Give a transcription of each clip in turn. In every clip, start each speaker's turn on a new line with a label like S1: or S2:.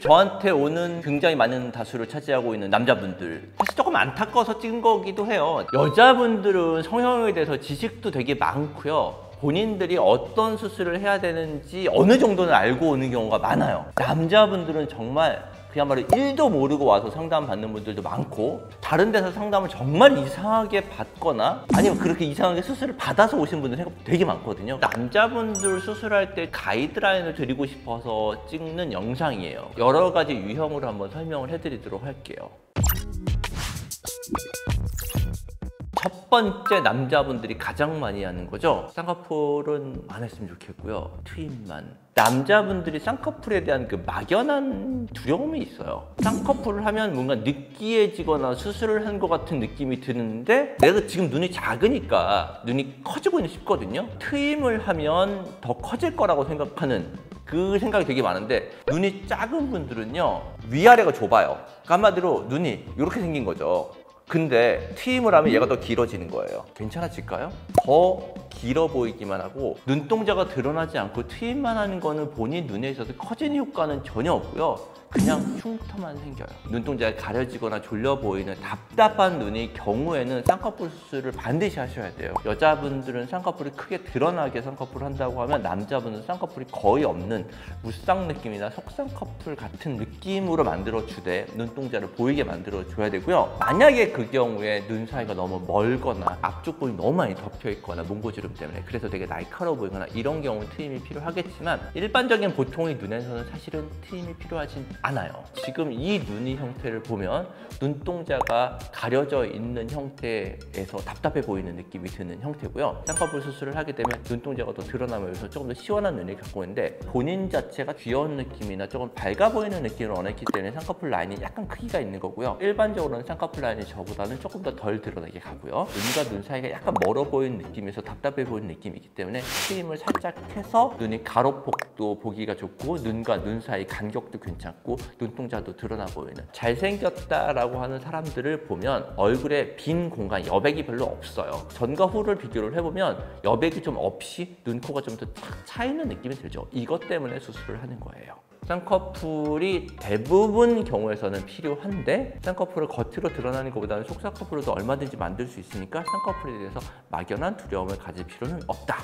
S1: 저한테 오는 굉장히 많은 다수를 차지하고 있는 남자분들, 사실 조금 안타까워서 찍은 거기도 해요. 여자분들은 성형에 대해서 지식도 되게 많고요. 본인들이 어떤 수술을 해야 되는지 어느 정도는 알고 오는 경우가 많아요. 남자분들은 정말 그야말로 1도 모르고 와서 상담 받는 분들도 많고, 다른 데서 상담을 정말 이상하게 받거나 아니면 그렇게 이상하게 수술을 받아서 오신 분들 생각보다 되게 많거든요. 남자분들 수술할 때 가이드라인을 드리고 싶어서 찍는 영상이에요. 여러 가지 유형으로 한번 설명을 해드리도록 할게요. 첫 번째, 남자분들이 가장 많이 하는 거죠. 쌍꺼풀은 안 했으면 좋겠고요. 트임만. 남자분들이 쌍꺼풀에 대한 그 막연한 두려움이 있어요. 쌍꺼풀을 하면 뭔가 느끼해지거나 수술을 한 것 같은 느낌이 드는데 내가 지금 눈이 작으니까 눈이 커지고 싶거든요. 트임을 하면 더 커질 거라고 생각하는 그 생각이 되게 많은데, 눈이 작은 분들은요 위아래가 좁아요. 한마디로 눈이 이렇게 생긴 거죠. 근데 트임을 하면 얘가 더 길어지는 거예요. 괜찮아질까요? 더 길어 보이기만 하고 눈동자가 드러나지 않고 트임만 하는 거는 본인 눈에 있어서 커지는 효과는 전혀 없고요. 그냥 흉터만 생겨요. 눈동자가 가려지거나 졸려 보이는 답답한 눈의 경우에는 쌍꺼풀 수술을 반드시 하셔야 돼요. 여자분들은 쌍꺼풀이 크게 드러나게 쌍꺼풀을 한다고 하면 남자분은 쌍꺼풀이 거의 없는 무쌍 느낌이나 속쌍꺼풀 같은 느낌으로 만들어주되 눈동자를 보이게 만들어줘야 되고요. 만약에 그 경우에 눈 사이가 너무 멀거나 앞쪽 부분이 너무 많이 덮여있거나 몽고주름 때문에 그래서 되게 날카로워 보이거나 이런 경우는 트임이 필요하겠지만, 일반적인 보통의 눈에서는 사실은 트임이 필요하진 않아요. 지금 이 눈의 형태를 보면 눈동자가 가려져 있는 형태에서 답답해 보이는 느낌이 드는 형태고요. 쌍꺼풀 수술을 하게 되면 눈동자가 더 드러나면서 조금 더 시원한 눈을 갖고 있는데, 본인 자체가 귀여운 느낌이나 조금 밝아 보이는 느낌을 원했기 때문에 쌍꺼풀 라인이 약간 크기가 있는 거고요. 일반적으로는 쌍꺼풀 라인이 저보다는 조금 더 덜 드러나게 가고요. 눈과 눈 사이가 약간 멀어 보이는 느낌에서 답답해 보이는 느낌이기 때문에 트임을 살짝 해서 눈이 가로폭도 보기가 좋고 눈과 눈 사이 간격도 괜찮고 눈동자도 드러나 보이는, 잘생겼다라고 하는 사람들을 보면 얼굴에 빈 공간, 여백이 별로 없어요. 전과 후를 비교를 해보면 여백이 좀 없이 눈, 코가 좀 더 차 있는 느낌이 들죠. 이것 때문에 수술을 하는 거예요. 쌍꺼풀이 대부분 경우에서는 필요한데, 쌍꺼풀을 겉으로 드러나는 것보다는 속쌍꺼풀로도 얼마든지 만들 수 있으니까 쌍꺼풀에 대해서 막연한 두려움을 가질 필요는 없다.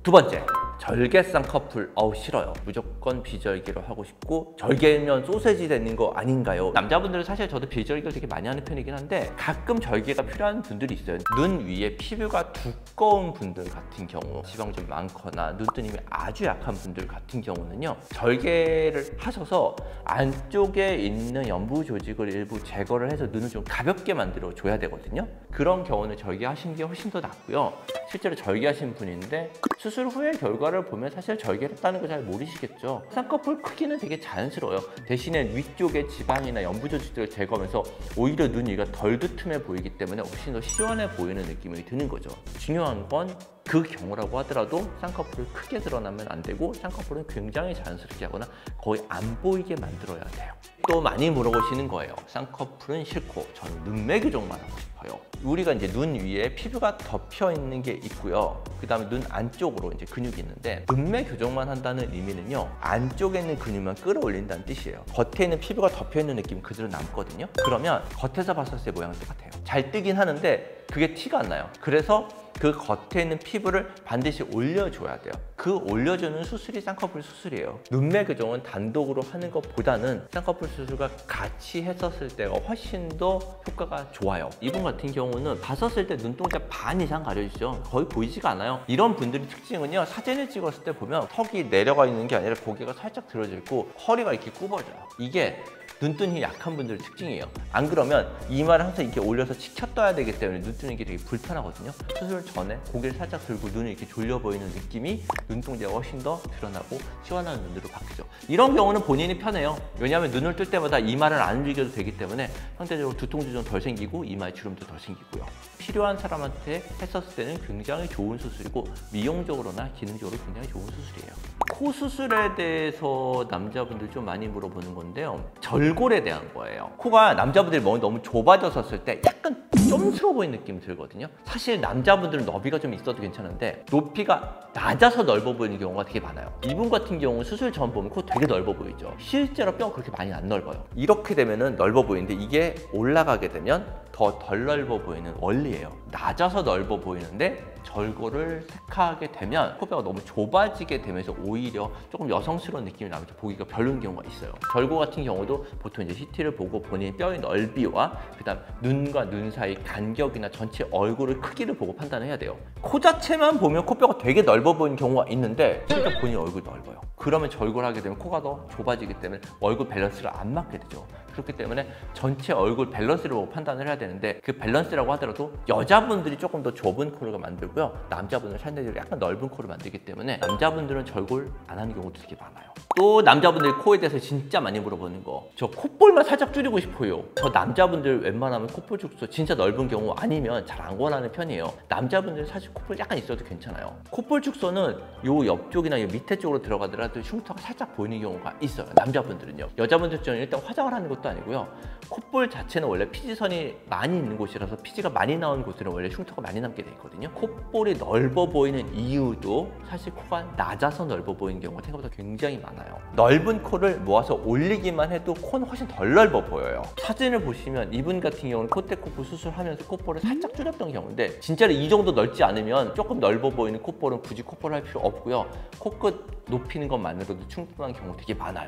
S1: 두 번째, 절개 쌍꺼풀. 싫어요. 무조건 비절개로 하고 싶고, 절개면 소세지 되는 거 아닌가요? 남자분들은 사실 저도 비절개를 되게 많이 하는 편이긴 한데 가끔 절개가 필요한 분들이 있어요. 눈 위에 피부가 두꺼운 분들 같은 경우, 지방 좀 많거나 눈뜨림이 아주 약한 분들 같은 경우는요, 절개를 하셔서 안쪽에 있는 연부 조직을 일부 제거를 해서 눈을 좀 가볍게 만들어 줘야 되거든요. 그런 경우는 절개하시는 게 훨씬 더 낫고요. 실제로 절개하신 분인데 수술 후의 결과를 보면 사실 절개를 했다는 거 잘 모르시겠죠. 쌍꺼풀 크기는 되게 자연스러워요. 대신에 위쪽에 지방이나 연부 조직들을 제거하면서 오히려 눈 위가 덜 두툼해 보이기 때문에 훨씬 더 시원해 보이는 느낌이 드는 거죠. 중요한 건 그 경우라고 하더라도 쌍꺼풀을 크게 드러나면 안 되고, 쌍꺼풀은 굉장히 자연스럽게 하거나 거의 안 보이게 만들어야 돼요. 또 많이 물어보시는 거예요. 쌍꺼풀은 싫고 저는 눈매 교정만 하고 싶어요. 우리가 이제 눈 위에 피부가 덮여 있는 게 있고요. 그 다음에 눈 안쪽으로 이제 근육이 있는데, 눈매 교정만 한다는 의미는요, 안쪽에 있는 근육만 끌어올린다는 뜻이에요. 겉에 있는 피부가 덮여 있는 느낌이 그대로 남거든요. 그러면 겉에서 봤을 때 모양은 똑같아요. 잘 뜨긴 하는데 그게 티가 안 나요. 그래서 그 겉에 있는 피부를 반드시 올려줘야 돼요. 그 올려주는 수술이 쌍꺼풀 수술이에요. 눈매 교정은 단독으로 하는 것보다는 쌍꺼풀 수술과 같이 했었을 때가 훨씬 더 효과가 좋아요. 이분 같은 경우는 봤었을 때 눈동자 반 이상 가려지죠. 거의 보이지가 않아요. 이런 분들의 특징은요, 사진을 찍었을 때 보면 턱이 내려가 있는 게 아니라 고개가 살짝 들어져 있고 허리가 이렇게 굽어져요. 이게 눈뜨는 힘이 약한 분들의 특징이에요. 안 그러면 이마를 항상 이렇게 올려서 치켜떠야 되기 때문에 눈뜨는 게 되게 불편하거든요. 수술 전에 고개를 살짝 들고 눈을 이렇게 졸려 보이는 느낌이 눈동자가 훨씬 더 드러나고 시원한 눈으로 바뀌죠. 이런 경우는 본인이 편해요. 왜냐하면 눈을 뜰 때마다 이마를 안 움직여도 되기 때문에 상대적으로 두통도 좀 덜 생기고 이마에 주름도 덜 생기고요. 필요한 사람한테 했었을 때는 굉장히 좋은 수술이고, 미용적으로나 기능적으로 굉장히 좋은 수술이에요. 코 수술에 대해서 남자분들 좀 많이 물어보는 건데요, 절골에 대한 거예요. 코가 남자분들이 너무 좁아졌었을 때 약간 좀스러워 보이는 느낌이 들거든요. 사실 남자분들은 너비가 좀 있어도 괜찮은데 높이가 낮아서 넓어 보이는 경우가 되게 많아요. 이분 같은 경우 수술 전 보면 코 되게 넓어 보이죠. 실제로 뼈가 그렇게 많이 안 넓어요. 이렇게 되면은 넓어 보이는데 이게 올라가게 되면 더 덜 넓어 보이는 원리예요. 낮아서 넓어 보이는데 절골을 택하게 되면 코뼈가 너무 좁아지게 되면서 오히려 조금 여성스러운 느낌이 나면서 보기가 별로인 경우가 있어요. 절골 같은 경우도 보통 이제 CT를 보고 본인 뼈의 넓이와 그다음 눈과 눈 사이 간격이나 전체 얼굴의 크기를 보고 판단을 해야 돼요. 코 자체만 보면 코뼈가 되게 넓어 보이는 경우가 있는데 실제 본인 얼굴이 넓어요. 그러면 절골하게 되면 코가 더 좁아지기 때문에 얼굴 밸런스를 안 맞게 되죠. 그렇기 때문에 전체 얼굴 밸런스를 보고 판단을 해야 되는데 그 밸런스라고 하더라도 여자분들이 조금 더 좁은 코를 만들고요. 남자분들은 샤넬들이 약간 넓은 코를 만들기 때문에 남자분들은 절골 안 하는 경우도 되게 많아요. 또 남자분들이 코에 대해서 진짜 많이 물어보는 거, 저 콧볼만 살짝 줄이고 싶어요. 저 남자분들 웬만하면 콧볼 축소 진짜 넓은 경우 아니면 잘 안 권하는 편이에요. 남자분들은 사실 콧볼 약간 있어도 괜찮아요. 콧볼 축소는 요 옆쪽이나 요 밑에 쪽으로 들어가더라도 흉터가 살짝 보이는 경우가 있어요. 남자분들은요. 여자분들은 일단 화장을 하는 것도 아니고요. 콧볼 자체는 원래 피지선이 많이 있는 곳이라서 피지가 많이 나오는 곳에는 원래 흉터가 많이 남게 돼 있거든요. 콧볼이 넓어 보이는 이유도 사실 코가 낮아서 넓어 보이는 경우가 생각보다 굉장히 많아요. 넓은 코를 모아서 올리기만 해도 코는 훨씬 덜 넓어 보여요. 사진을 보시면 이분 같은 경우는 콧대 코볼 수술하면서 콧볼을 살짝 줄였던 경우인데 진짜로 이 정도 넓지 않으면 조금 넓어 보이는 콧볼은 굳이 콧볼을 할 필요 없고요. 코끝 높이는 것만으로도 충분한 경우 되게 많아요.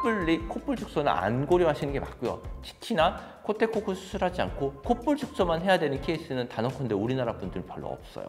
S1: 섣불리 콧볼 축소는 안 고려하시는 게 맞고요. 특히나 콧대 코코 수술하지 않고 콧볼 축소만 해야 되는 케이스는 단언컨대 우리나라 분들은 별로 없어요.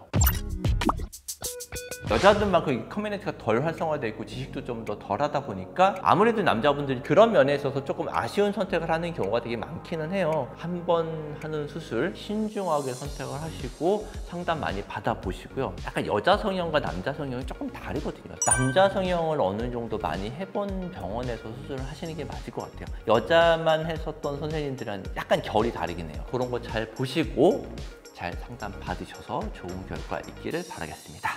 S1: 여자들만큼 커뮤니티가 덜 활성화되어 있고 지식도 좀 더 덜하다 보니까 아무래도 남자분들이 그런 면에 있어서 조금 아쉬운 선택을 하는 경우가 되게 많기는 해요. 한 번 하는 수술 신중하게 선택을 하시고 상담 많이 받아보시고요. 약간 여자 성형과 남자 성형이 조금 다르거든요. 남자 성형을 어느 정도 많이 해본 병원에서 수술을 하시는 게 맞을 것 같아요. 여자만 했었던 선생님들은 약간 결이 다르긴 해요. 그런 거 잘 보시고 잘 상담 받으셔서 좋은 결과 있기를 바라겠습니다.